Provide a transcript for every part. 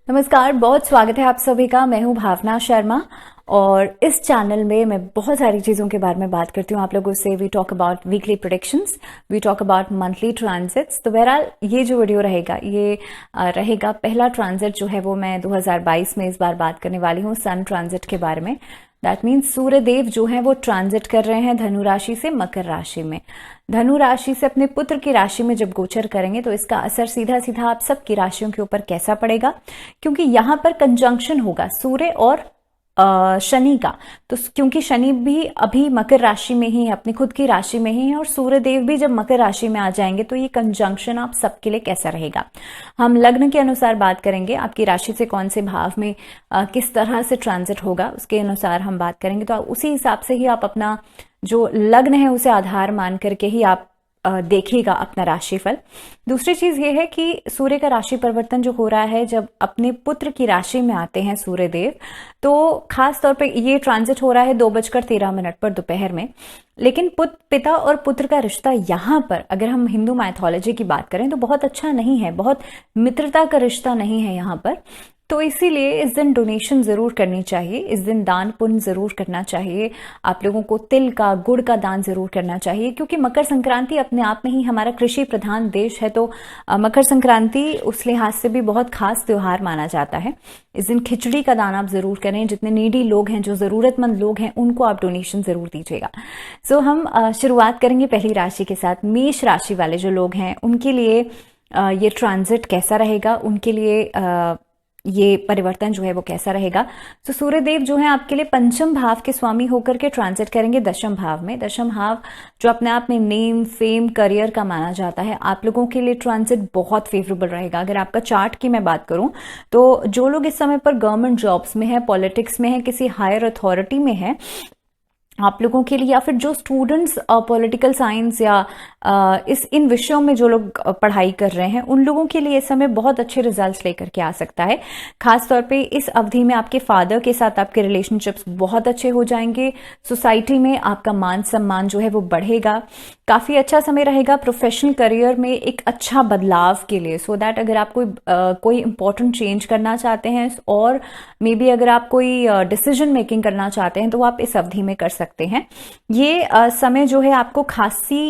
नमस्कार, बहुत स्वागत है आप सभी का। मैं हूं भावना शर्मा और इस चैनल में मैं बहुत सारी चीज़ों के बारे में बात करती हूँ आप लोगों से। We talk about weekly predictions, we talk about monthly transits. तो बहरहाल ये जो वीडियो रहेगा ये रहेगा पहला ट्रांजिट जो है वो मैं 2022 में इस बार बात करने वाली हूँ सन ट्रांजिट के बारे में। दैट मीन्स सूर्य देव जो है वो ट्रांजिट कर रहे हैं धनु राशि से मकर राशि में। धनु राशि से अपने पुत्र की राशि में जब गोचर करेंगे तो इसका असर सीधा सीधा आप सबकी राशियों के ऊपर कैसा पड़ेगा, क्योंकि यहां पर कंजंक्शन होगा सूर्य और शनि का। तो क्योंकि शनि भी अभी मकर राशि में ही है, अपनी खुद की राशि में ही है, और सूर्य देव भी जब मकर राशि में आ जाएंगे तो ये कंजंक्शन आप सबके लिए कैसा रहेगा। हम लग्न के अनुसार बात करेंगे, आपकी राशि से कौन से भाव में किस तरह से ट्रांजिट होगा उसके अनुसार हम बात करेंगे। तो उसी हिसाब से ही आप अपना जो लग्न है उसे आधार मान करके ही आप देखिएगा अपना राशिफल। दूसरी चीज ये है कि सूर्य का राशि परिवर्तन जो हो रहा है जब अपने पुत्र की राशि में आते हैं सूर्य देव, तो खास तौर पे ये ट्रांजिट हो रहा है 2:13 पर दोपहर में। लेकिन पिता और पुत्र का रिश्ता यहाँ पर अगर हम हिंदू माइथोलॉजी की बात करें तो बहुत अच्छा नहीं है, बहुत मित्रता का रिश्ता नहीं है यहाँ पर। तो इसीलिए इस दिन डोनेशन जरूर करनी चाहिए, इस दिन दान पुण्य जरूर करना चाहिए। आप लोगों को तिल का गुड़ का दान जरूर करना चाहिए, क्योंकि मकर संक्रांति अपने आप में ही हमारा कृषि प्रधान देश है। तो मकर संक्रांति उस लिहाज से भी बहुत खास त्योहार माना जाता है। इस दिन खिचड़ी का दान आप जरूर करें। जितने नीडी लोग हैं, जो जरूरतमंद लोग हैं, उनको आप डोनेशन जरूर दीजिएगा। सो हम शुरुआत करेंगे पहली राशि के साथ। मेष राशि वाले जो लोग हैं उनके लिए ये ट्रांजिट कैसा रहेगा, उनके लिए ये परिवर्तन जो है वो कैसा रहेगा। तो सूर्य देव जो है आपके लिए पंचम भाव के स्वामी होकर के ट्रांजिट करेंगे दशम भाव में। दशम भाव जो अपने आप में नेम, फेम, करियर का माना जाता है, आप लोगों के लिए ट्रांजिट बहुत फेवरेबल रहेगा। अगर आपका चार्ट की मैं बात करूं तो जो लोग इस समय पर गवर्नमेंट जॉब्स में है, पॉलिटिक्स में है, किसी हायर अथॉरिटी में है, आप लोगों के लिए, या फिर जो स्टूडेंट्स पॉलिटिकल साइंस या इन विषयों में जो लोग पढ़ाई कर रहे हैं, उन लोगों के लिए इस समय बहुत अच्छे रिजल्ट्स लेकर के आ सकता है। खास तौर पे इस अवधि में आपके फादर के साथ आपके रिलेशनशिप्स बहुत अच्छे हो जाएंगे। सोसाइटी में आपका मान सम्मान जो है वो बढ़ेगा। काफी अच्छा समय रहेगा प्रोफेशनल करियर में एक अच्छा बदलाव के लिए। सो दैट अगर आप कोई इंपॉर्टेंट चेंज करना चाहते हैं और मे बी अगर आप कोई डिसीजन मेकिंग करना चाहते हैं तो आप इस अवधि में कर सकते हैं। ये समय जो है आपको खासी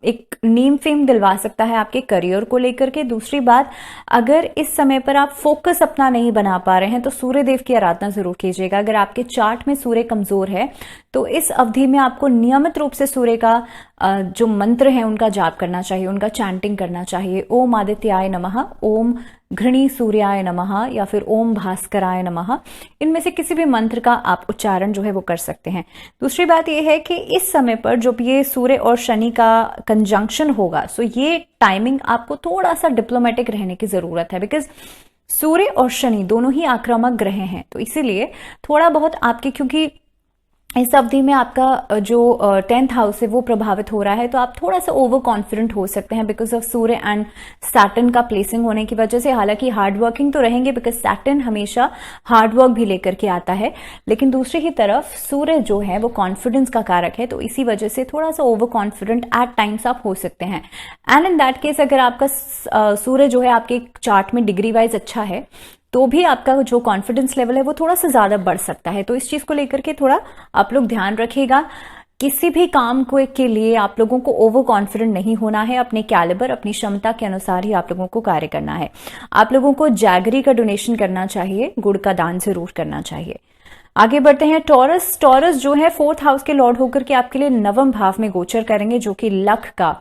एक नेम फेम दिलवा सकता है आपके करियर को लेकर के। दूसरी बात, अगर इस समय पर आप फोकस अपना नहीं बना पा रहे हैं तो सूर्य देव की आराधना जरूर कीजिएगा। अगर आपके चार्ट में सूर्य कमजोर है तो इस अवधि में आपको नियमित रूप से सूर्य का जो मंत्र है उनका जाप करना चाहिए, उनका चैंटिंग करना चाहिए। ओम आदित्याय नमः, ओम घृणी सूर्याय नमः, या फिर ओम भास्कराय नमः। इनमें से किसी भी मंत्र का आप उच्चारण जो है वो कर सकते हैं। दूसरी बात यह है कि इस समय पर जब ये सूर्य और शनि का कंजंक्शन होगा, सो ये टाइमिंग आपको थोड़ा सा डिप्लोमेटिक रहने की जरूरत है, बिकॉज सूर्य और शनि दोनों ही आक्रामक ग्रह हैं। तो इसीलिए थोड़ा बहुत आपके, क्योंकि इस अवधि में आपका जो 10th हाउस है वो प्रभावित हो रहा है, तो आप थोड़ा सा ओवर कॉन्फिडेंट हो सकते हैं because of Surya and Saturn का प्लेसिंग होने की वजह से। हालांकि हार्ड वर्किंग तो रहेंगे बिकॉज सैटर्न हमेशा हार्ड वर्क भी लेकर के आता है, लेकिन दूसरी ही तरफ सूर्य जो है वो कॉन्फिडेंस का कारक है। तो इसी वजह से थोड़ा सा ओवर कॉन्फिडेंट एट टाइम्स आप हो सकते हैं। एंड इन दैट केस अगर आपका सूर्य जो है आपके चार्ट में डिग्री वाइज अच्छा है तो भी आपका जो कॉन्फिडेंस लेवल है वो थोड़ा सा ज्यादा बढ़ सकता है। तो इस चीज को लेकर के थोड़ा आप लोग ध्यान रखिएगा। किसी भी काम को के लिए आप लोगों को ओवर कॉन्फिडेंट नहीं होना है। अपने कैलिबर, अपनी क्षमता के अनुसार ही आप लोगों को कार्य करना है। आप लोगों को जैगरी का डोनेशन करना चाहिए, गुड़ का दान जरूर करना चाहिए। आगे बढ़ते हैं टॉरस। टॉरस जो है 4th हाउस के लॉर्ड होकर के आपके लिए नवम भाव में गोचर करेंगे, जो कि लक का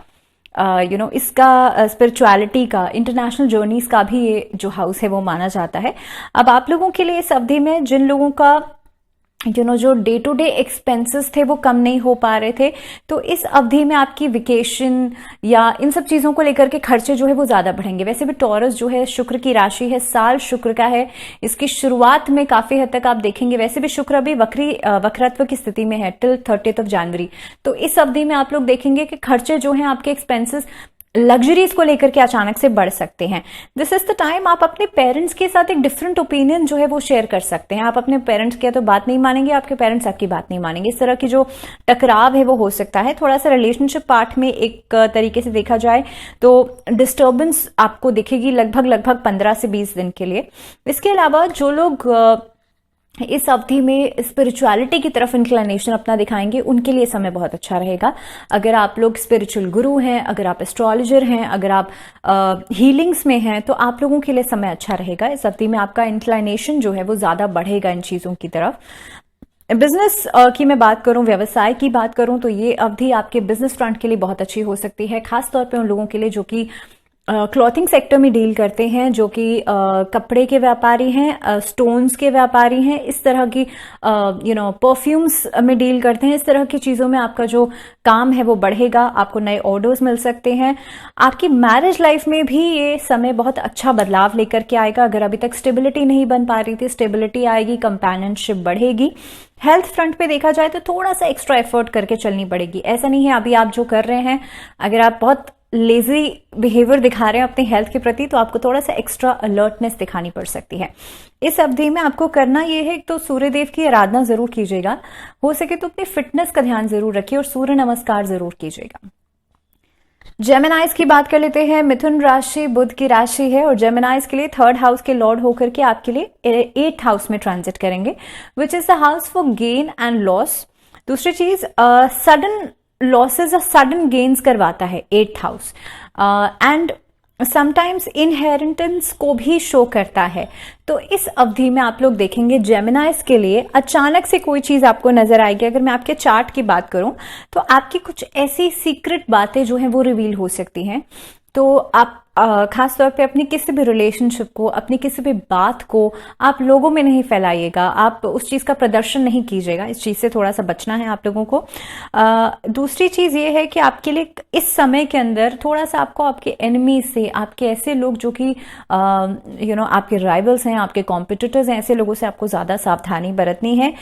इसका स्पिरिचुअलिटी का, इंटरनेशनल जर्नीज का भी ये जो हाउस है वो माना जाता है। अब आप लोगों के लिए इस अवधि में जिन लोगों का जो डे टू डे एक्सपेंसेस थे वो कम नहीं हो पा रहे थे, तो इस अवधि में आपकी वेकेशन या इन सब चीजों को लेकर के खर्चे जो है वो ज्यादा बढ़ेंगे। वैसे भी टॉरस जो है शुक्र की राशि है, साल शुक्र का है। इसकी शुरुआत में काफी हद तक आप देखेंगे, वैसे भी शुक्र अभी वक्रत्व की स्थिति में है टिल 30th ऑफ जनवरी। तो इस अवधि में आप लोग देखेंगे कि खर्चे जो हैं आपके एक्सपेंसेस लग्जरीज को लेकर के अचानक से बढ़ सकते हैं। दिस इज द टाइम आप अपने पेरेंट्स के साथ एक डिफरेंट ओपिनियन जो है वो शेयर कर सकते हैं। आप अपने पेरेंट्स की तो बात नहीं मानेंगे, आपके पेरेंट्स आपकी बात नहीं मानेंगे। इस तरह की जो टकराव है वो हो सकता है। थोड़ा सा रिलेशनशिप पार्ट में एक तरीके से देखा जाए तो डिस्टर्बेंस आपको दिखेगी लगभग 15 से 20 दिन के लिए। इसके अलावा जो लोग इस अवधि में स्पिरिचुअलिटी की तरफ इंक्लिनेशन अपना दिखाएंगे, उनके लिए समय बहुत अच्छा रहेगा। अगर आप लोग स्पिरिचुअल गुरु हैं, अगर आप एस्ट्रोलॉजर हैं, अगर आप हीलिंग्स में हैं, तो आप लोगों के लिए समय अच्छा रहेगा। इस अवधि में आपका इंक्लिनेशन जो है वो ज्यादा बढ़ेगा इन चीजों की तरफ। बिजनेस की मैं बात करूं, व्यवसाय की बात करूं, तो ये अवधि आपके बिजनेस फ्रंट के लिए बहुत अच्छी हो सकती है, खासतौर पे उन लोगों के लिए जो कि क्लॉथिंग सेक्टर में डील करते हैं, जो कि कपड़े के व्यापारी हैं, स्टोन्स के व्यापारी हैं, इस तरह की परफ्यूम्स में डील करते हैं। इस तरह की चीजों में आपका जो काम है वो बढ़ेगा, आपको नए ऑर्डर्स मिल सकते हैं। आपकी मैरिज लाइफ में भी ये समय बहुत अच्छा बदलाव लेकर के आएगा। अगर अभी तक स्टेबिलिटी नहीं बन पा रही थी, स्टेबिलिटी आएगी, कंपेनियनशिप बढ़ेगी। हेल्थ फ्रंट पे देखा जाए तो थोड़ा सा एक्स्ट्रा एफर्ट करके चलनी पड़ेगी। ऐसा नहीं है अभी आप जो कर रहे हैं, अगर आप बहुत लेजी बिहेवियर दिखा रहे हैं अपने हेल्थ के प्रति, तो आपको थोड़ा सा एक्स्ट्रा अलर्टनेस दिखानी पड़ सकती है। इस अवधि में आपको करना यह है, तो सूर्य देव की आराधना जरूर कीजिएगा, हो सके तो अपनी फिटनेस का ध्यान जरूर रखिए और सूर्य नमस्कार जरूर कीजिएगा। जेमिनाइज की बात कर लेते हैं। मिथुन राशि बुध की राशि है और जेमिनाइज के लिए 3rd हाउस के लॉर्ड होकर के आपके लिए 8th हाउस में ट्रांजिट करेंगे, which is the house for gain and loss. दूसरी चीज, सडन लॉसेस और सडन गेन्स करवाता है 8th house, and sometimes inheritance को भी शो करता है। तो इस अवधि में आप लोग देखेंगे जेमिनाइज के लिए अचानक से कोई चीज आपको नजर आएगी। अगर मैं आपके चार्ट की बात करूं तो आपकी कुछ ऐसी सीक्रेट बातें जो हैं वो रिवील हो सकती हैं। तो आप खासतौर पे अपनी किसी भी रिलेशनशिप को, अपनी किसी भी बात को आप लोगों में नहीं फैलाइएगा, आप उस चीज का प्रदर्शन नहीं कीजिएगा। इस चीज से थोड़ा सा बचना है आप लोगों को। दूसरी चीज ये है कि आपके लिए इस समय के अंदर थोड़ा सा आपको आपके एनिमी से, आपके ऐसे लोग जो कि आपके राइवल्स हैं, आपके कॉम्पिटिटर्स हैं, ऐसे लोगों से आपको ज्यादा सावधानी बरतनी है।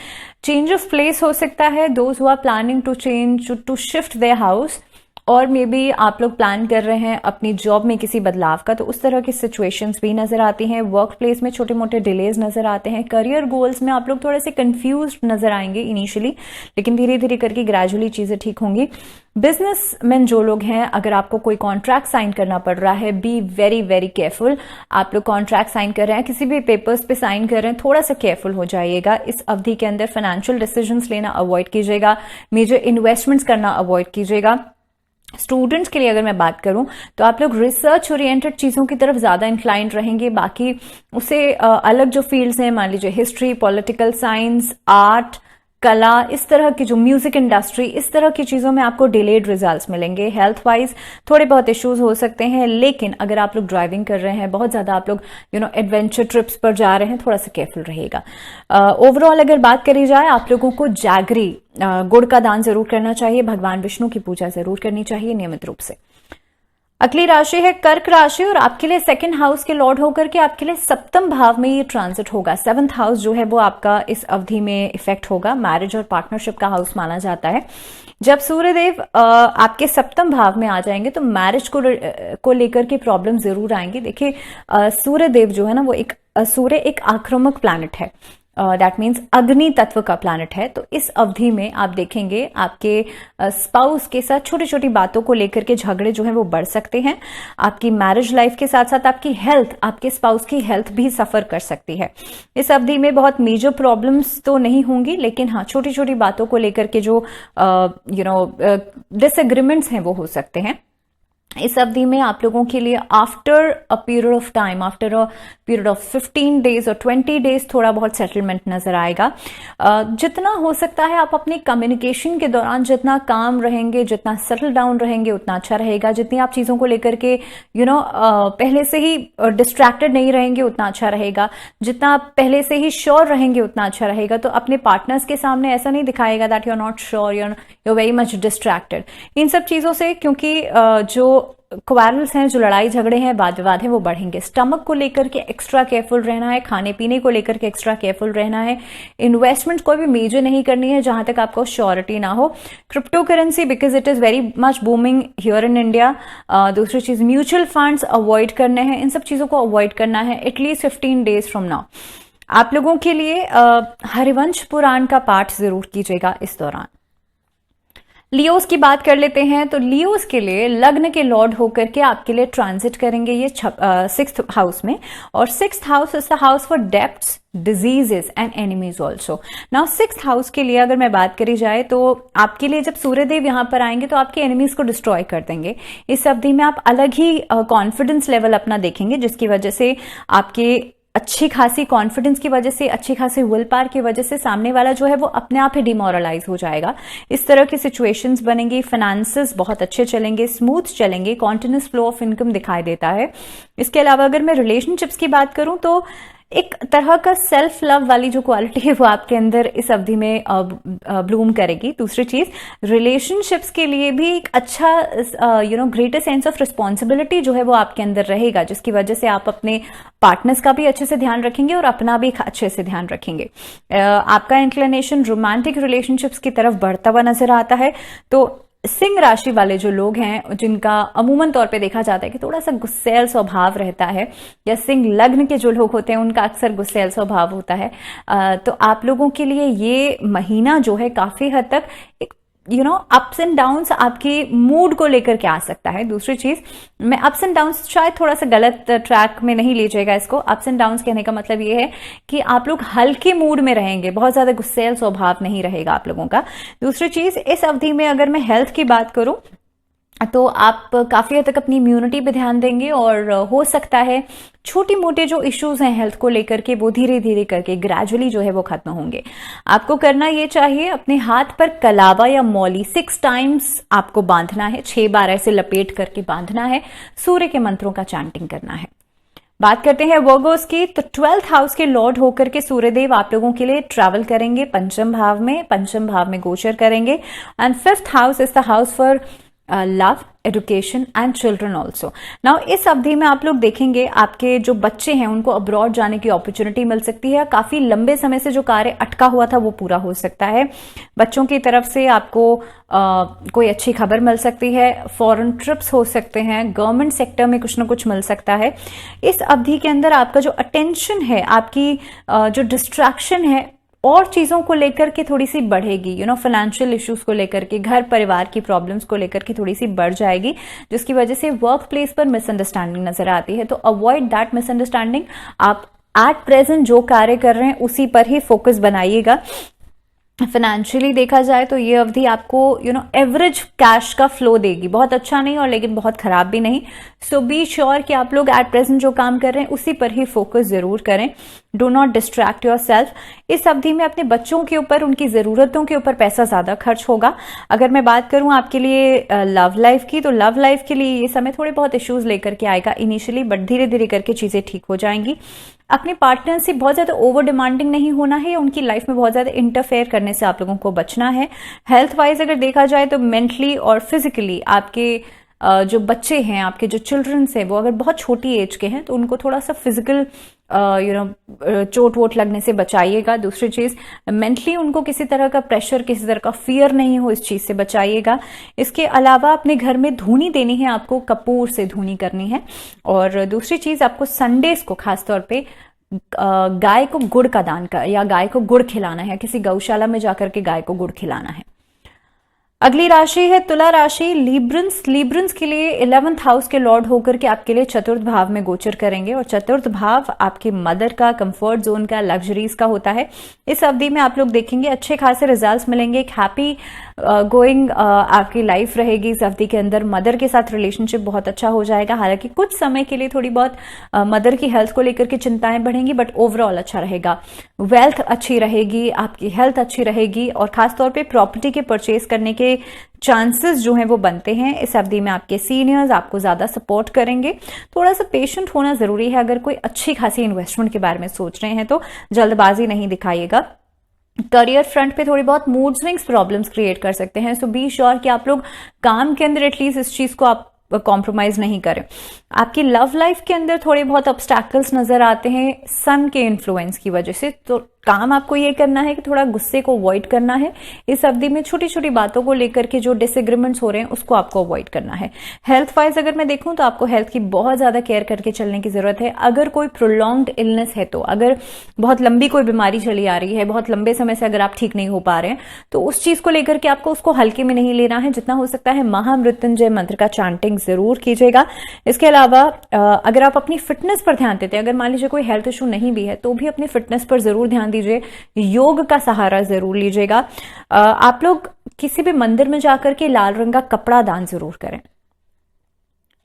चेंज ऑफ प्लेस हो सकता है, those who are planning to change, to shift their house, और मे बी आप लोग प्लान कर रहे हैं अपनी जॉब में किसी बदलाव का, तो उस तरह की सिचुएशंस भी नजर आती हैं। वर्क प्लेस में छोटे मोटे डिलेज नजर आते हैं। करियर गोल्स में आप लोग थोड़े से कंफ्यूज नजर आएंगे इनिशियली, लेकिन धीरे धीरे करके ग्रेजुअली चीजें ठीक होंगी। बिजनेसमैन जो लोग हैं, अगर आपको कोई कॉन्ट्रैक्ट साइन करना पड़ रहा है, बी वेरी वेरी केयरफुल। आप लोग कॉन्ट्रैक्ट साइन कर रहे हैं, किसी भी पेपर्स पे साइन कर रहे हैं, थोड़ा सा केयरफुल हो जाइएगा। इस अवधि के अंदर फाइनेंशियल डिसीजंस लेना अवॉइड कीजिएगा, मेजर इन्वेस्टमेंट्स करना अवॉइड कीजिएगा। स्टूडेंट्स के लिए अगर मैं बात करूं तो आप लोग रिसर्च ओरिएंटेड चीजों की तरफ ज्यादा इंक्लाइंड रहेंगे। बाकी उससे अलग जो फील्ड्स हैं, मान लीजिए हिस्ट्री, पॉलिटिकल साइंस, आर्ट, कला, इस तरह की जो म्यूजिक इंडस्ट्री, इस तरह की चीजों में आपको डिलेड रिजल्ट्स मिलेंगे। हेल्थ वाइज थोड़े बहुत इश्यूज हो सकते हैं, लेकिन अगर आप लोग ड्राइविंग कर रहे हैं, बहुत ज्यादा आप लोग एडवेंचर ट्रिप्स पर जा रहे हैं, थोड़ा सा केयरफुल रहेगा। ओवरऑल अगर बात करी जाए, आप लोगों को जैगरी, गुड़ का दान जरूर करना चाहिए, भगवान विष्णु की पूजा जरूर करनी चाहिए नियमित रूप से। अगली राशि है कर्क राशि और आपके लिए 2nd हाउस के लॉर्ड होकर के आपके लिए 7th भाव में ये ट्रांजिट होगा। 7th हाउस जो है वो आपका इस अवधि में इफेक्ट होगा, मैरिज और पार्टनरशिप का हाउस माना जाता है। जब सूर्यदेव आपके 7th भाव में आ जाएंगे तो मैरिज को लेकर के प्रॉब्लम जरूर आएंगे। देखिए सूर्यदेव जो है ना, वो सूर्य एक आक्रामक प्लैनेट है, दैट मीन्स अग्नि तत्व का प्लैनेट है। तो इस अवधि में आप देखेंगे आपके स्पाउस के साथ छोटी छोटी बातों को लेकर के झगड़े जो है वो बढ़ सकते हैं। आपकी मैरिज लाइफ के साथ साथ आपकी हेल्थ, आपके स्पाउस की हेल्थ भी सफर कर सकती है। इस अवधि में बहुत मेजर प्रॉब्लम्स तो नहीं होंगी, लेकिन हाँ छोटी छोटी बातों को लेकर के जो डिसएग्रीमेंट्स हैं वो हो सकते हैं। इस अवधि में आप लोगों के लिए after a period of time, after a period of 15 days और 20 डेज थोड़ा बहुत सेटलमेंट नजर आएगा। जितना हो सकता है आप अपनी कम्युनिकेशन के दौरान जितना काम रहेंगे, जितना सेटल डाउन रहेंगे, उतना अच्छा रहेगा। जितनी आप चीजों को लेकर के पहले से ही डिस्ट्रैक्टेड नहीं रहेंगे, उतना अच्छा रहेगा। जितना आप पहले से ही श्योर रहेंगे, उतना अच्छा रहेगा। तो अपने पार्टनर्स के सामने ऐसा नहीं दिखाएगा that you are not sure, you are very much distracted. इन सब चीजों से, क्योंकि जो क्वारल्स हैं, जो लड़ाई झगड़े हैं, वाद विवाद हैं, वो बढ़ेंगे। स्टमक को लेकर के एक्स्ट्रा केयरफुल रहना है, खाने पीने को लेकर के एक्स्ट्रा केयरफुल रहना है। इन्वेस्टमेंट कोई भी मेजर नहीं करनी है जहां तक आपको श्योरिटी ना हो। Crypto currency because it is very much booming here in India. दूसरी चीज, म्यूचुअल फंड्स अवॉइड करने हैं, इन सब चीजों को अवॉइड करना है एटलीस्ट 15 डेज फ्रॉम नाउ। आप लोगों के लिए हरिवंश पुराण का पाठ जरूर कीजिएगा इस दौरान। लियोस की बात कर लेते हैं, तो लियोस के लिए लग्न के लॉर्ड होकर के आपके लिए ट्रांजिट करेंगे ये 6th हाउस में, और 6th house is the house for debts, diseases and enemies also. Now 6th house के लिए अगर मैं बात करी जाए तो आपके लिए जब सूर्यदेव यहां पर आएंगे तो आपके एनिमीज को डिस्ट्रॉय कर देंगे। इस अवधि में आप अलग ही कॉन्फिडेंस लेवल अपना देखेंगे, जिसकी वजह से आपके अच्छी खासी कॉन्फिडेंस की वजह से, अच्छी खासी विल पावर की वजह से सामने वाला जो है वो अपने आप ही डिमोरलाइज हो जाएगा। इस तरह की सिचुएशंस बनेंगी। फाइनेंसेस बहुत अच्छे चलेंगे, स्मूथ चलेंगे, कॉन्टिन्यूस फ्लो ऑफ इनकम दिखाई देता है। इसके अलावा अगर मैं रिलेशनशिप्स की बात करूं तो एक तरह का सेल्फ लव वाली जो क्वालिटी है वो आपके अंदर इस अवधि में ब्लूम करेगी। दूसरी चीज, रिलेशनशिप्स के लिए भी एक अच्छा ग्रेटर सेंस ऑफ रिस्पॉन्सिबिलिटी जो है वो आपके अंदर रहेगा, जिसकी वजह से आप अपने पार्टनर्स का भी अच्छे से ध्यान रखेंगे और अपना भी अच्छे से ध्यान रखेंगे। आपका इंक्लिनेशन रोमांटिक रिलेशनशिप्स की तरफ बढ़ता हुआ नजर आता है। तो सिंह राशि वाले जो लोग हैं, जिनका अमूमन तौर पे देखा जाता है कि थोड़ा सा गुस्सैल स्वभाव रहता है, या सिंह लग्न के जो लोग होते हैं उनका अक्सर गुस्सैल स्वभाव होता है, तो आप लोगों के लिए ये महीना जो है काफी हद तक एक अप्स एंड डाउन्स आपके मूड को लेकर के आ सकता है। दूसरी चीज, मैं अप्स एंड डाउन्स शायद थोड़ा सा गलत ट्रैक में नहीं लीजिएगा इसको। अप्स एंड डाउन्स कहने का मतलब ये है कि आप लोग हल्के मूड में रहेंगे, बहुत ज्यादा गुस्सैल स्वभाव नहीं रहेगा आप लोगों का। दूसरी चीज, इस अवधि में अगर मैं हेल्थ की बात करूं तो आप काफी हद तक अपनी इम्यूनिटी पे ध्यान देंगे, और हो सकता है छोटी मोटे जो इश्यूज हैं हेल्थ को लेकर के वो धीरे धीरे करके ग्रेजुअली जो है वो खत्म होंगे। आपको करना ये चाहिए, अपने हाथ पर कलावा या मौली 6 टाइम्स आपको बांधना है, 6 बार ऐसे लपेट करके बांधना है, सूर्य के मंत्रों का चैंटिंग करना है। बात करते हैं वर्गोस की, तो 12th हाउस के लॉर्ड होकर के सूर्यदेव आप लोगों के लिए ट्रैवल करेंगे पंचम भाव में गोचर करेंगे। And 5th house is the house for love, education and children also. Now इस अवधि में आप लोग देखेंगे आपके जो बच्चे हैं उनको अब्रॉड जाने की अपॉर्चुनिटी मिल सकती है। काफी लंबे समय से जो कार्य अटका हुआ था वो पूरा हो सकता है। बच्चों की तरफ से आपको कोई अच्छी खबर मिल सकती है, फॉरेन ट्रिप्स हो सकते हैं, गवर्नमेंट सेक्टर में कुछ ना कुछ मिल सकता है। इस अवधि के अंदर आपका जो अटेंशन है, आपकी जो डिस्ट्रैक्शन है और चीजों को लेकर के थोड़ी सी बढ़ेगी। फाइनेंशियल इश्यूज को लेकर के, घर परिवार की प्रॉब्लम्स को लेकर के थोड़ी सी बढ़ जाएगी, जिसकी वजह से वर्क प्लेस पर मिसअंडरस्टैंडिंग नजर आती है। तो अवॉइड दैट मिसअंडरस्टैंडिंग। आप एट प्रेजेंट जो कार्य कर रहे हैं उसी पर ही फोकस बनाइएगा। फाइनेंशियली देखा जाए तो ये अवधि आपको एवरेज कैश का फ्लो देगी, बहुत अच्छा नहीं और लेकिन बहुत खराब भी नहीं। सो बी श्योर कि आप लोग एट प्रेजेंट जो काम कर रहे हैं उसी पर ही फोकस जरूर करें। Do not distract your self. इस अवधि में अपने बच्चों के ऊपर, उनकी जरूरतों के ऊपर पैसा ज्यादा खर्च होगा। अगर मैं बात करूं आपके लिए लव लाइफ की, तो लव लाइफ के लिए ये समय थोड़े बहुत इश्यूज लेकर के आएगा इनिशियली, बट धीरे धीरे करके चीजें ठीक हो जाएंगी। अपने पार्टनर से बहुत ज्यादा ओवर डिमांडिंग नहीं होना है, उनकी लाइफ में बहुत ज्यादा इंटरफेयर करने से आप लोगों को बचना है। हेल्थ वाइज अगर देखा जाए तो मेंटली और फिजिकली आपके जो बच्चे हैं, आपके जो चिल्ड्रंस हैं, वो अगर बहुत छोटी एज के हैं तो उनको थोड़ा सा फिजिकल चोट वोट लगने से बचाइएगा। दूसरी चीज, मेंटली उनको किसी तरह का प्रेशर, किसी तरह का फियर नहीं हो, इस चीज से बचाइएगा। इसके अलावा अपने घर में धूनी देनी है, आपको कपूर से धूनी करनी है। और दूसरी चीज, आपको संडेज को खासतौर पे गाय को गुड़ का दान कर, या गाय को गुड़ खिलाना है, किसी गौशाला में जाकर के गाय को गुड़ खिलाना है। अगली राशि है तुला राशि। लीब्रंस के लिए 11th हाउस के लॉर्ड होकर के आपके लिए 4th भाव में गोचर करेंगे, और 4th भाव आपके मदर का, कंफर्ट जोन का, लग्जरीज का होता है। इस अवधि में आप लोग देखेंगे अच्छे खासे रिजल्ट्स मिलेंगे, एक हैप्पी गोइंग आपकी लाइफ रहेगी। इस अवधि के अंदर मदर के साथ रिलेशनशिप बहुत अच्छा हो जाएगा। हालांकि कुछ समय के लिए थोड़ी बहुत मदर की हेल्थ को लेकर के चिंताएं बढ़ेंगी, बट ओवरऑल अच्छा रहेगा। वेल्थ अच्छी रहेगी, आपकी हेल्थ अच्छी रहेगी, और खासतौर पे प्रॉपर्टी के परचेज करने के चांसेस जो हैं वो बनते हैं। इस अवधि में आपके सीनियर्स आपको ज्यादा सपोर्ट करेंगे। थोड़ा सा पेशेंट होना जरूरी है। अगर कोई अच्छी खासी इन्वेस्टमेंट के बारे में सोच रहे हैं तो जल्दबाजी नहीं दिखाइएगा। करियर फ्रंट पे थोड़ी बहुत मूड स्विंग्स प्रॉब्लम्स क्रिएट कर सकते हैं। सो बी श्योर कि आप लोग काम के अंदर एटलीस्ट इस चीज को आप कॉम्प्रोमाइज नहीं करें। आपकी लव लाइफ के अंदर थोड़े बहुत ऑब्स्टैकल्स नजर आते हैं सन के इन्फ्लुएंस की वजह से, तो काम आपको ये करना है कि थोड़ा गुस्से को अवॉइड करना है। इस अवधि में छोटी छोटी बातों को लेकर के जो डिसएग्रीमेंट्स हो रहे हैं उसको आपको अवॉइड करना है। हेल्थ वाइज अगर मैं देखूं तो आपको हेल्थ की बहुत ज्यादा केयर करके चलने की जरूरत है। अगर कोई प्रोलॉन्ग्ड इलनेस है, तो अगर बहुत लंबी कोई बीमारी चली आ रही है, बहुत लंबे समय से अगर आप ठीक नहीं हो पा रहे हैं, तो उस चीज को लेकर के आपको उसको हल्के में नहीं लेना है। जितना हो सकता है महामृत्युंजय मंत्र का चांटिंग जरूर कीजिएगा। इसके अलावा अगर आप अपनी फिटनेस पर ध्यान देते हैं, अगर मान लीजिए कोई हेल्थ इशू नहीं भी है तो भी अपनी फिटनेस पर जरूर ध्यान दीजिए। योग का सहारा जरूर लीजिएगा। आप लोग किसी भी मंदिर में जाकर के लाल रंग का कपड़ा दान जरूर करें।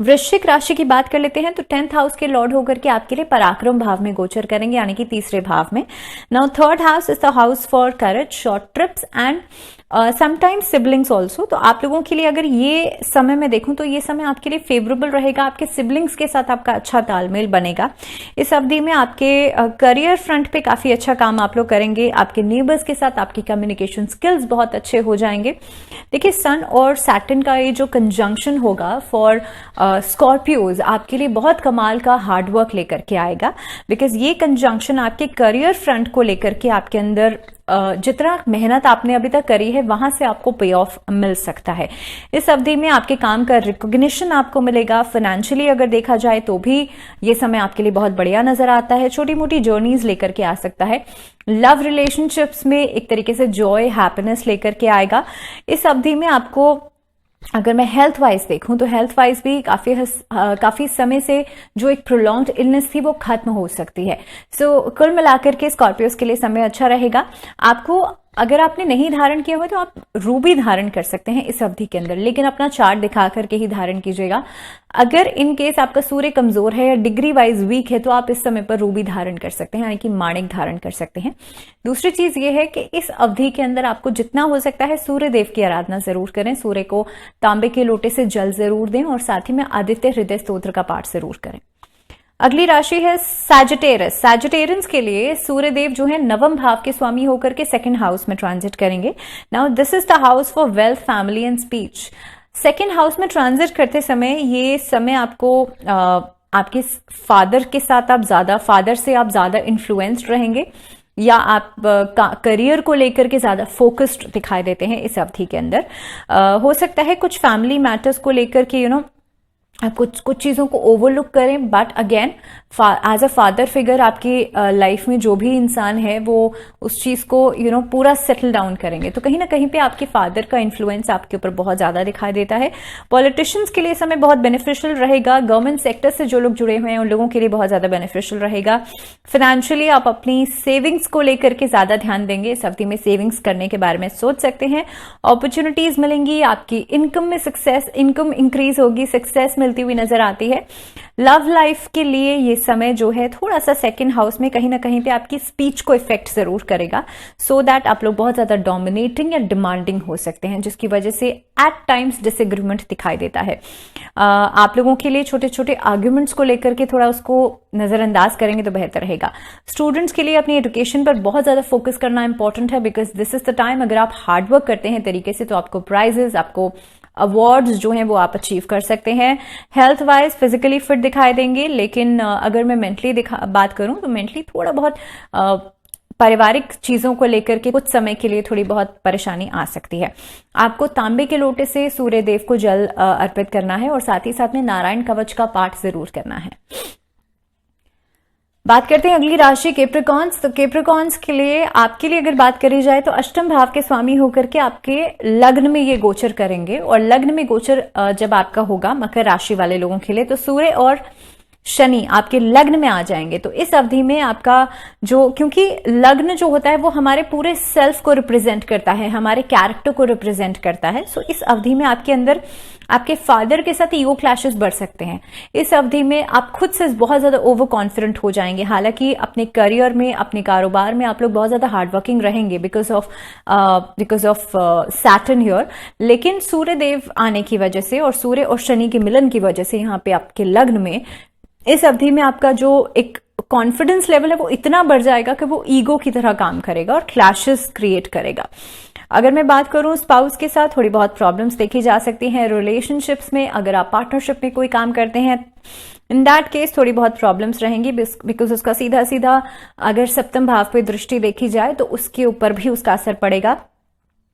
वृश्चिक राशि की बात कर लेते हैं तो 10th हाउस के लॉर्ड होकर के आपके लिए पराक्रम भाव में गोचर करेंगे, यानी कि तीसरे भाव में। Now 3rd house is the house for courage, short trips and sometimes siblings also. तो आप लोगों के लिए अगर ये समय में देखूं तो ये समय आपके लिए फेवरेबल रहेगा। आपके सिबलिंग्स के साथ आपका अच्छा तालमेल बनेगा। इस अवधि में आपके करियर फ्रंट पे काफी अच्छा काम आप लोग करेंगे। आपके नेबर्स के साथ आपकी कम्युनिकेशन स्किल्स बहुत अच्छे हो जाएंगे। देखिए, सन और सैटर्न का ये जो कंजंक्शन होगा फॉर स्कॉर्पियोज आपके लिए बहुत कमाल का हार्डवर्क लेकर के आएगा, बिकॉज ये कंजंक्शन आपके करियर फ्रंट को लेकर के आपके अंदर जितना मेहनत आपने अभी तक करी है वहां से आपको पे ऑफ मिल सकता है। इस अवधि में आपके काम का रिकॉग्निशन आपको मिलेगा। फाइनेंशियली अगर देखा जाए तो भी ये समय आपके लिए बहुत बढ़िया नजर आता है। छोटी मोटी जर्नीज लेकर के आ सकता है। लव रिलेशनशिप्स में एक तरीके से जॉय, हैप्पीनेस लेकर के आएगा। इस अवधि में आपको अगर मैं हेल्थ वाइज देखूं तो हेल्थ वाइज भी काफी समय से जो एक प्रोलॉन्ग्ड इलनेस थी वो खत्म हो सकती है। सो कुल मिलाकर के स्कॉर्पियोस के लिए समय अच्छा रहेगा। आपको अगर आपने नहीं धारण किया हुआ तो आप रूबी धारण कर सकते हैं इस अवधि के अंदर, लेकिन अपना चार्ट दिखा करके ही धारण कीजिएगा। अगर इन केस आपका सूर्य कमजोर है या डिग्री वाइज वीक है तो आप इस समय पर रूबी धारण कर सकते हैं, यानी कि माणिक धारण कर सकते हैं। दूसरी चीज ये है कि इस अवधि के अंदर आपको जितना हो सकता है सूर्य देव की आराधना जरूर करें। सूर्य को तांबे के लोटे से जल जरूर दें और साथ ही में आदित्य हृदय स्तोत्र का पाठ जरूर करें। अगली राशि है सैजिटेरियस। सैजिटेरियंस के लिए सूर्यदेव जो है नवम भाव के स्वामी होकर के 2nd हाउस में ट्रांजिट करेंगे। Now this is the house for wealth, family and speech. 2nd house में ट्रांजिट करते समय ये समय आपको आपके फादर के साथ फादर से आप ज्यादा इन्फ्लुएंस्ड रहेंगे, या आप करियर को लेकर के ज्यादा फोकस्ड दिखाई देते हैं इस अवधि के अंदर। हो सकता है कुछ फैमिली मैटर्स को लेकर के आप कुछ चीजों को ओवरलुक करें, but again as a father figure आपकी लाइफ में जो भी इंसान है वो उस चीज को पूरा सेटल डाउन करेंगे। तो कहीं ना कहीं पे आपके फादर का इन्फ्लुएंस आपके ऊपर बहुत ज्यादा दिखाई देता है। पॉलिटिशियंस के लिए समय बहुत बेनिफिशियल रहेगा। गवर्नमेंट सेक्टर से जो लोग जुड़े हुए हैं उन लोगों के लिए बहुत ज्यादा बेनिफिशियल रहेगा। फाइनेंशियली आप अपनी सेविंग्स को लेकर के ज्यादा ध्यान देंगे। इस अवधि में सेविंग्स करने के बारे में सोच सकते हैं। अपॉर्चुनिटीज मिलेंगी, आपकी इनकम में इनकम इंक्रीज होगी, सक्सेस मिलती हुई नजर आती है। लव लाइफ के लिए ये समय जो है थोड़ा सा 2nd हाउस में कहीं ना कहीं पे आपकी स्पीच को इफेक्ट जरूर करेगा, सो दैट आप लोग बहुत ज्यादा डोमिनेटिंग या डिमांडिंग हो सकते हैं, जिसकी वजह से एट टाइम्स डिसएग्रीमेंट दिखाई देता है। आप लोगों के लिए छोटे छोटे आर्ग्यूमेंट्स को लेकर के थोड़ा उसको नजरअंदाज करेंगे तो बेहतर रहेगा। स्टूडेंट्स के लिए अपनी एजुकेशन पर बहुत ज्यादा फोकस करना इंपॉर्टेंट है, because this is the time. अगर आप हार्डवर्क करते हैं तरीके से तो आपको प्राइजेस, आपको अवार्ड्स जो हैं वो आप अचीव कर सकते हैं। हेल्थ वाइज फिजिकली फिट दिखाई देंगे, लेकिन अगर मैं मेंटली बात करूं तो मेंटली थोड़ा बहुत पारिवारिक चीजों को लेकर के कुछ समय के लिए थोड़ी बहुत परेशानी आ सकती है। आपको तांबे के लोटे से सूर्य देव को जल अर्पित करना है और साथ ही साथ में नारायण कवच का पाठ जरूर करना है। बात करते हैं अगली राशि कैप्रिकॉर्न्स। तो कैप्रिकॉर्न्स के लिए आपके लिए अगर बात करी जाए तो 8म भाव के स्वामी होकर के आपके लग्न में ये गोचर करेंगे, और लग्न में गोचर जब आपका होगा मकर राशि वाले लोगों के लिए, तो सूर्य और शनि आपके लग्न में आ जाएंगे। तो इस अवधि में आपका क्योंकि लग्न जो होता है वो हमारे पूरे सेल्फ को रिप्रेजेंट करता है, हमारे कैरेक्टर को रिप्रेजेंट करता है। सो इस अवधि में आपके अंदर आपके फादर के साथ ईगो क्लैशेस बढ़ सकते हैं। इस अवधि में आप खुद से बहुत ज्यादा ओवर कॉन्फिडेंट हो जाएंगे। हालांकि अपने करियर में, अपने कारोबार में आप लोग बहुत ज्यादा हार्डवर्किंग रहेंगे बिकॉज ऑफ सैटर्न हियर, लेकिन सूर्य देव आने की वजह से और सूर्य और शनि के मिलन की वजह से यहाँ पे आपके लग्न में इस अवधि में आपका जो एक कॉन्फिडेंस लेवल है वो इतना बढ़ जाएगा कि वो ईगो की तरह काम करेगा और क्लैशेस क्रिएट करेगा। अगर मैं बात करूं स्पाउस के साथ, थोड़ी बहुत प्रॉब्लम्स देखी जा सकती हैं। रिलेशनशिप्स में अगर आप पार्टनरशिप में कोई काम करते हैं, इन दैट केस थोड़ी बहुत प्रॉब्लम्स रहेंगी, बिकॉज उसका सीधा सीधा अगर सप्तम भाव पे दृष्टि देखी जाए तो उसके ऊपर भी उसका असर पड़ेगा।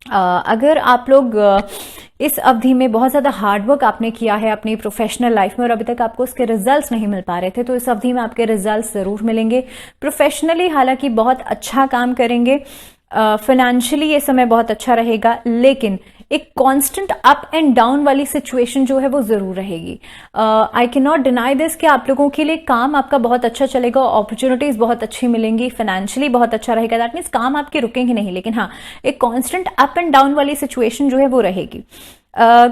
अगर आप लोग इस अवधि में बहुत ज्यादा हार्डवर्क आपने किया है अपनी प्रोफेशनल लाइफ में और अभी तक आपको उसके रिजल्ट्स नहीं मिल पा रहे थे, तो इस अवधि में आपके रिजल्ट्स जरूर मिलेंगे। प्रोफेशनली हालांकि बहुत अच्छा काम करेंगे, फाइनेंशियली ये समय बहुत अच्छा रहेगा, लेकिन एक कांस्टेंट अप एंड डाउन वाली सिचुएशन जो है वो जरूर रहेगी। I can not deny this कि आप लोगों के लिए काम आपका बहुत अच्छा चलेगा, अपॉर्चुनिटीज बहुत अच्छी मिलेंगी, फाइनेंशियली बहुत अच्छा रहेगा। दैट मीन्स काम आपके रुकेंगे नहीं, लेकिन हाँ एक कांस्टेंट अप एंड डाउन वाली सिचुएशन जो है वो रहेगी।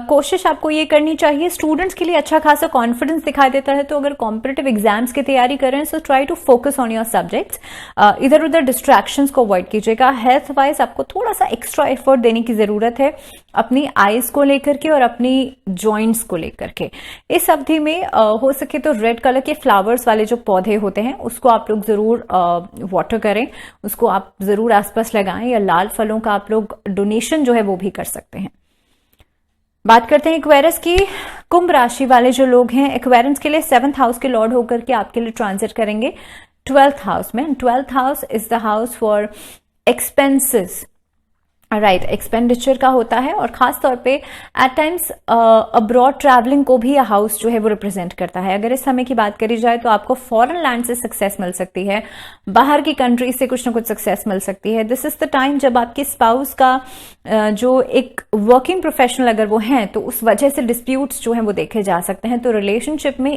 कोशिश आपको ये करनी चाहिए। स्टूडेंट्स के लिए अच्छा खासा कॉन्फिडेंस दिखाई देता है, तो अगर कॉम्पिटिटिव एग्जाम्स की तैयारी कर रहे हैं so try to focus on your subjects. इधर उधर डिस्ट्रैक्शंस को अवॉइड कीजिएगा। हेल्थ वाइज आपको थोड़ा सा एक्स्ट्रा एफर्ट देने की जरूरत है अपनी आईज को लेकर के और अपनी जॉइंट्स को लेकर के। इस अवधि में हो सके तो रेड कलर के फ्लावर्स वाले जो पौधे होते हैं उसको आप लोग जरूर वाटर करें, उसको आप जरूर आसपास लगाएं, या लाल फलों का आप लोग डोनेशन जो है वो भी कर सकते हैं। बात करते हैं एक्वेरियस की। कुंभ राशि वाले जो लोग हैं, एक्वेरियस के लिए 7th हाउस के लॉर्ड होकर के आपके लिए ट्रांजिट करेंगे 12th हाउस में। 12th house is the house for expenses, right, expenditure का होता है, और खास तौर पे एट टाइम्स अब्रॉड ट्रैवलिंग को भी यह हाउस जो है वो रिप्रेजेंट करता है। अगर इस समय की बात करी जाए तो आपको फॉरेन लैंड से सक्सेस मिल सकती है, बाहर की कंट्री से कुछ ना कुछ सक्सेस मिल सकती है। दिस इज द टाइम जब आपके स्पाउस का जो एक वर्किंग प्रोफेशनल अगर वो हैं तो उस वजह से डिस्प्यूट्स जो हैं वो देखे जा सकते हैं। तो रिलेशनशिप में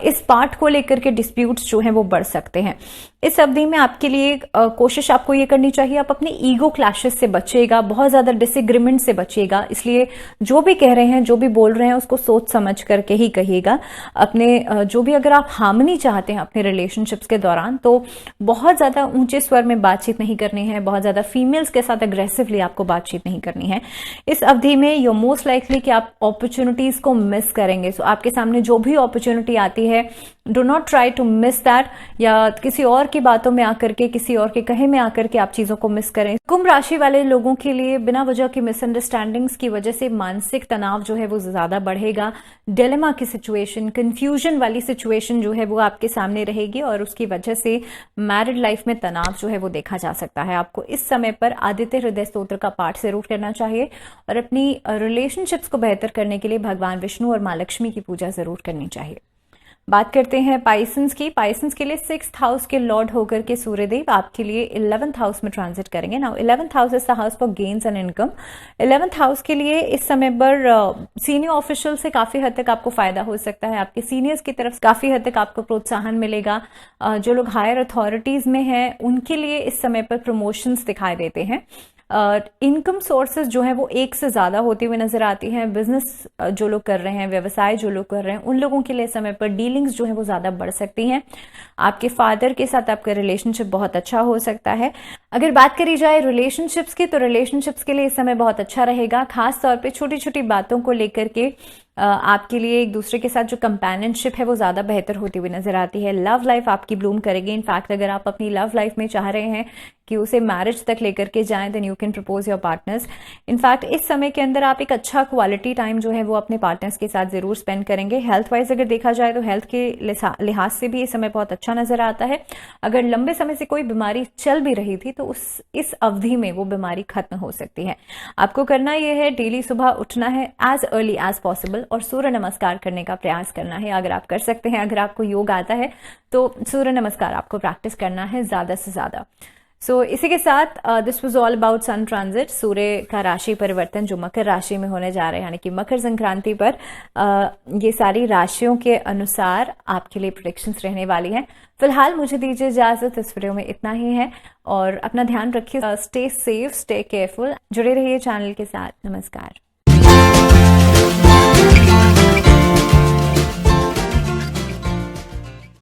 इस पार्ट को लेकर के डिस्प्यूट्स जो हैं वो बढ़ सकते हैं। इस अवधि में आपके लिए कोशिश आपको ये करनी चाहिए आप अपने ईगो क्लैशेस से बचिएगा, बहुत ज्यादा डिसएग्रीमेंट से बचिएगा। इसलिए जो भी कह रहे हैं, जो भी बोल रहे हैं, उसको सोच समझ करके ही कहिएगा। अपने जो भी अगर आप हार्मनी चाहते हैं अपने रिलेशनशिप्स के दौरान, तो बहुत ज्यादा ऊंचे स्वर में बातचीत नहीं करनी है, बहुत ज्यादा फीमेल्स के साथ अग्रेसिवली आपको बातचीत नहीं करनी है। इस अवधि में यू मोस्ट लाइकली कि आप अपॉर्चुनिटीज को मिस करेंगे। सो आपके सामने जो भी अपॉर्चुनिटी आती है, do not try to miss that, या किसी और की बातों में आकर के, किसी और के कहे में आकर के आप चीजों को मिस करें। कुंभ राशि वाले लोगों के लिए बिना वजह की मिसअंडरस्टैंडिंग्स की वजह से मानसिक तनाव जो है वो ज्यादा बढ़ेगा। डिलेमा की सिचुएशन, कंफ्यूजन वाली सिचुएशन जो है वो आपके सामने रहेगी, और उसकी वजह से मैरिड लाइफ में तनाव जो है वो देखा जा सकता है। आपको इस समय पर आदित्य हृदय स्तोत्र का पाठ जरूर करना चाहिए, और अपनी रिलेशनशिप्स को बेहतर करने के लिए भगवान विष्णु और मां लक्ष्मी की पूजा जरूर करनी चाहिए। बात करते हैं पाइसन्स की। पाइसन्स के लिए 6th हाउस के लॉर्ड होकर के सूर्यदेव आपके लिए 11th हाउस में ट्रांजिट करेंगे। Now 11th house is the house for gains and income. 11th house के लिए इस समय पर सीनियर ऑफिशियल से काफी हद तक आपको फायदा हो सकता है, आपके सीनियर्स की तरफ काफी हद तक आपको प्रोत्साहन मिलेगा। जो लोग हायर अथॉरिटीज में हैं उनके लिए इस समय पर प्रमोशंस दिखाई देते हैं। इनकम सोर्सेज जो है वो एक से ज्यादा होती हुई नजर आती हैं। बिजनेस जो लोग कर रहे हैं, व्यवसाय जो लोग कर रहे हैं, उन लोगों के लिए समय पर डीलिंग्स जो है वो ज्यादा बढ़ सकती हैं। आपके फादर के साथ आपका रिलेशनशिप बहुत अच्छा हो सकता है। अगर बात करी जाए रिलेशनशिप्स की, तो रिलेशनशिप्स के लिए इस समय बहुत अच्छा रहेगा। खास तौर पे छोटी छोटी बातों को लेकर के आपके लिए एक दूसरे के साथ जो कंपेनियनशिप है वो ज्यादा बेहतर होती हुई नजर आती है। लव लाइफ आपकी ब्लूम करेगी। इनफैक्ट अगर आप अपनी लव लाइफ में चाह रहे हैं कि उसे मैरिज तक लेकर के जाएं, then you can propose your partners. In fact इस समय के अंदर आप एक अच्छा क्वालिटी टाइम जो है वो अपने पार्टनर्स के साथ जरूर स्पेंड करेंगे। हेल्थ वाइज अगर देखा जाए तो हेल्थ के लिहाज से भी इस समय बहुत अच्छा नजर आता है। अगर लंबे समय से कोई बीमारी चल भी रही थी तो इस अवधि में वो बीमारी खत्म हो सकती है। आपको करना यह है, डेली सुबह उठना है एज अर्ली एज पॉसिबल और सूर्य नमस्कार करने का प्रयास करना है। अगर आप कर सकते हैं, अगर आपको योग आता है तो सूर्य नमस्कार आपको प्रैक्टिस करना है ज्यादा से ज्यादा। सो इसी के साथ this was all about sun transit, सूर्य का राशि परिवर्तन जो मकर राशि में होने जा रहे हैं, यानी कि मकर संक्रांति पर ये सारी राशियों के अनुसार आपके लिए प्रेडिक्शंस रहने वाली हैं। फिलहाल मुझे दीजिए इजाजत, इस वीडियो में इतना ही है और अपना ध्यान रखिए। स्टे सेफ, स्टे केयरफुल, जुड़े रहिए चैनल के साथ। नमस्कार।